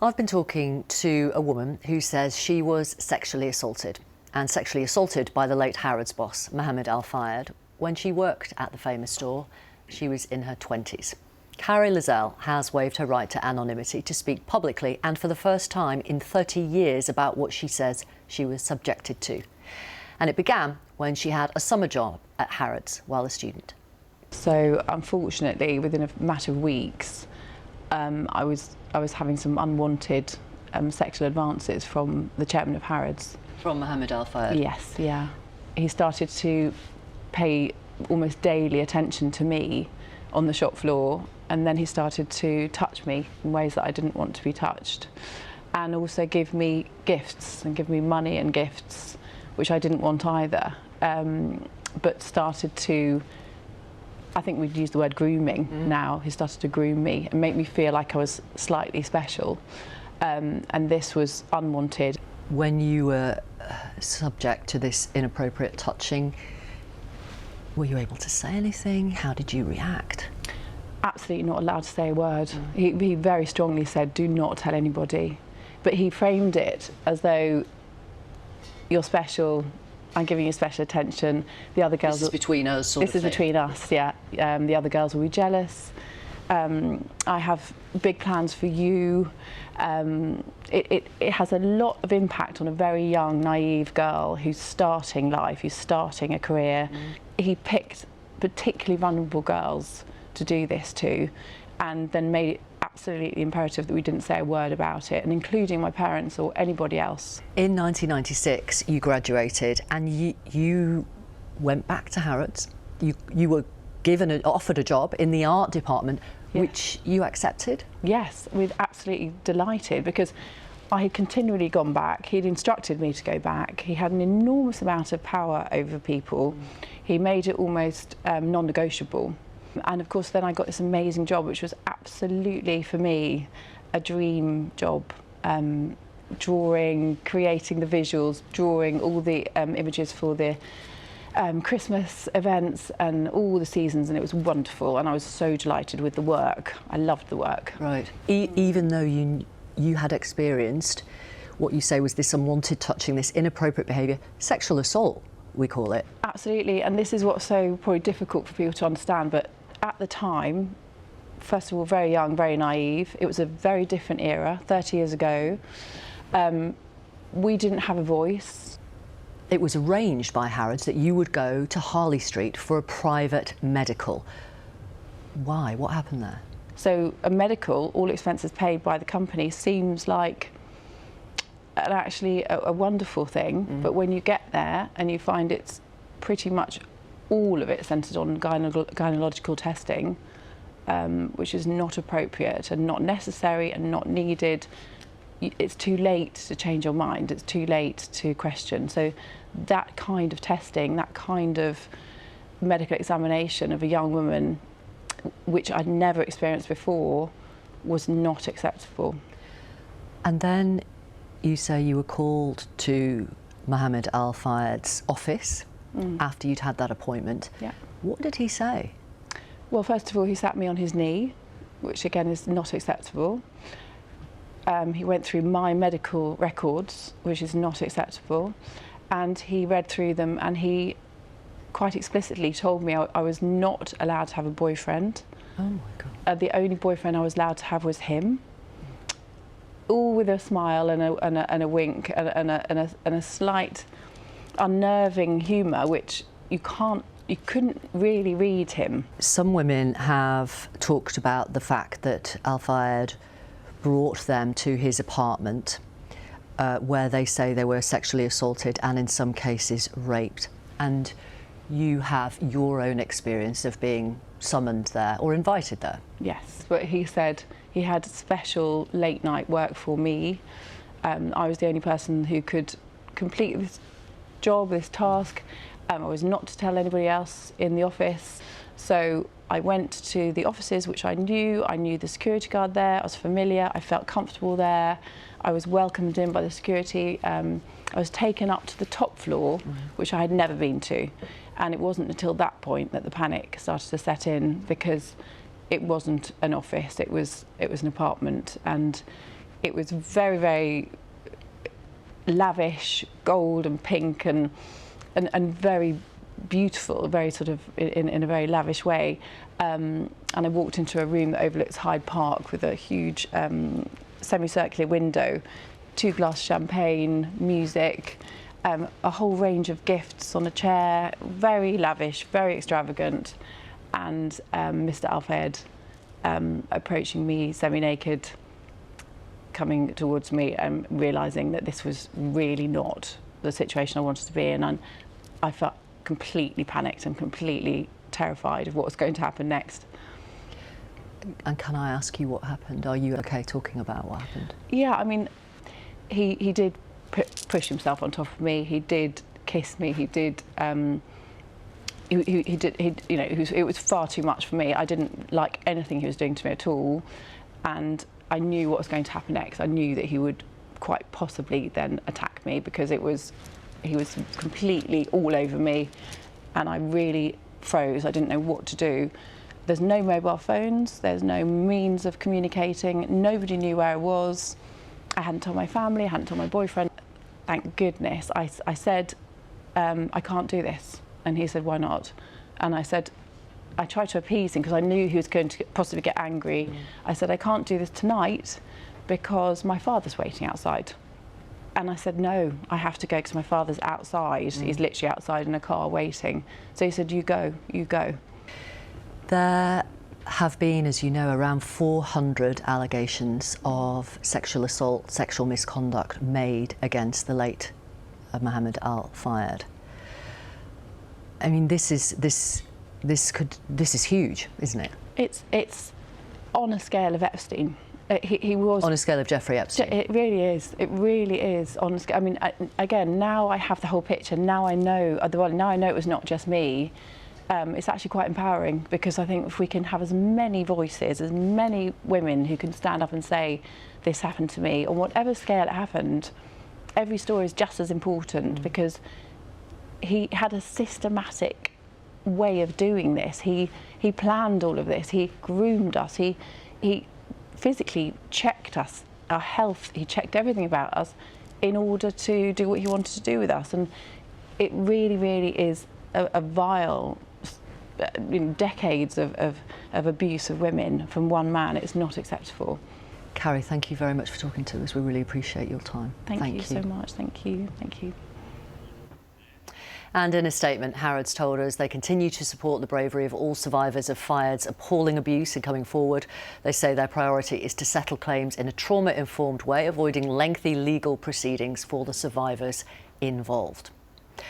I've been talking to a woman who says she was sexually assaulted by the late Harrods boss, Mohamed Al Fayed, when she worked at the famous store. She was in her 20s. Carrie Lazell has waived her right to anonymity to speak publicly and for the first time in 30 years about what she says she was subjected to. And it began when she had a summer job at Harrods while a student. So unfortunately, within a matter of weeks, I was having some unwanted sexual advances from the chairman of Harrods. From Mohamed Al Fayed? Yes, yeah. He started to pay almost daily attention to me on the shop floor, and then he started to touch me in ways that I didn't want to be touched, and also give me gifts and give me money and gifts, which I didn't want either, but started to, I think we'd use the word grooming now. He started to groom me and make me feel like I was slightly special, and this was unwanted. When you were subject to this inappropriate touching, were you able to say anything? How did you react? Absolutely not allowed to say a word. He very strongly said, do not tell anybody. But he framed it as though you're special, I'm giving you special attention. The other girls... This is between us, sort of This is thing. between us, yeah. The other girls will be jealous. I have big plans for you. It has a lot of impact on a very young, naive girl who's starting life, who's starting a career. He picked particularly vulnerable girls to do this to, and then made it absolutely imperative that we didn't say a word about it, and including my parents or anybody else. In 1996, you graduated and you went back to Harrods. You were offered a job in the art department, Yeah. which you accepted? Yes, we're absolutely delighted, because I had continually gone back. He'd instructed me to go back. He had an enormous amount of power over people. He made it almost non-negotiable. And of course then I got this amazing job, which was absolutely, for me, a dream job. Drawing, creating the visuals, drawing all the images for the Christmas events and all the seasons, and it was wonderful, and I was so delighted with the work. I loved the work. Right. Even though you had experienced what you say was this unwanted touching, this inappropriate behaviour, sexual assault, we call it. Absolutely, and this is what's so probably difficult for people to understand, but at the time, first of all, very young, very naive. It was a very different era, 30 years ago. We didn't have a voice. It was arranged by Harrods that you would go to Harley Street for a private medical. Why? What happened there? So a medical, all expenses paid by the company, seems like actually a wonderful thing, but when you get there and you find it's pretty much all of it centred on gynecological testing, which is not appropriate and not necessary and not needed, it's too late to change your mind, it's too late to question. So that kind of testing, that kind of medical examination of a young woman, which I'd never experienced before, was not acceptable. And then you say you were called to Mohamed Al Fayed's office after you'd had that appointment. Yeah. What did he say? Well, first of all, he sat me on his knee, which again is not acceptable. He went through my medical records, which is not acceptable, and he read through them, and he quite explicitly told me I was not allowed to have a boyfriend. Oh my God. The only boyfriend I was allowed to have was him. All with a smile and a wink and a slight unnerving humour, which you couldn't really read him. Some women have talked about the fact that Al Fayed brought them to his apartment where they say they were sexually assaulted and in some cases raped. And you have your own experience of being summoned there or invited there. Yes, but he said he had special late night work for me. I was the only person who could complete this job, this task. I was not to tell anybody else in the office. So I went to the offices, which I knew the security guard there, I was familiar, I felt comfortable there. I was welcomed in by the security. I was taken up to the top floor, which I had never been to. And it wasn't until that point that the panic started to set in, because it wasn't an office, it was an apartment. And It was very, very lavish, gold and pink and very beautiful, very sort of in a very lavish way. And I walked into a room that overlooks Hyde Park with a huge semicircular window, 2 glasses champagne, music, a whole range of gifts on a chair, very lavish, very extravagant, and Mr. Al Fayed approaching me semi-naked, coming towards me and realising that this was really not the situation I wanted to be in, and I felt completely panicked and completely terrified of what was going to happen next. And can I ask you what happened? Are you okay talking about what happened? Yeah, I mean, he did push himself on top of me. He did kiss me. He did. It was far too much for me. I didn't like anything he was doing to me at all, and I knew what was going to happen next. I knew that he would quite possibly then attack me, because he was completely all over me, and I really froze. I didn't know what to do. There's no mobile phones, there's no means of communicating, nobody knew where I was. I hadn't told my family, I hadn't told my boyfriend. Thank goodness. I said, I can't do this. And he said, why not? And I said, I tried to appease him because I knew he was going to possibly get angry. I said, I can't do this tonight because my father's waiting outside. And I said, no, I have to go because my father's outside. He's literally outside in a car waiting. So he said, you go, you go. There have been, as you know, around 400 allegations of sexual assault, sexual misconduct made against the late Mohamed Al Fayed. I mean, this is huge, isn't it? It's on a scale of Epstein. He was on a scale of Jeffrey Epstein. It really is. It really is on a scale. I mean, again, now I have the whole picture. Now I know. Now I know it was not just me. It's actually quite empowering, because I think if we can have as many voices, as many women who can stand up and say, this happened to me, on whatever scale it happened, every story is just as important, because he had a systematic way of doing this. He planned all of this. He groomed us. He physically checked us, our health. He checked everything about us in order to do what he wanted to do with us. And it really, really is a vile, decades of abuse of women from one man. It's not acceptable. Carrie, thank you very much for talking to us. We really appreciate your time. Thank you so much. Thank you. Thank you. And in a statement, Harrods told us they continue to support the bravery of all survivors of Fayed's appalling abuse in coming forward. They say their priority is to settle claims in a trauma-informed way, avoiding lengthy legal proceedings for the survivors involved.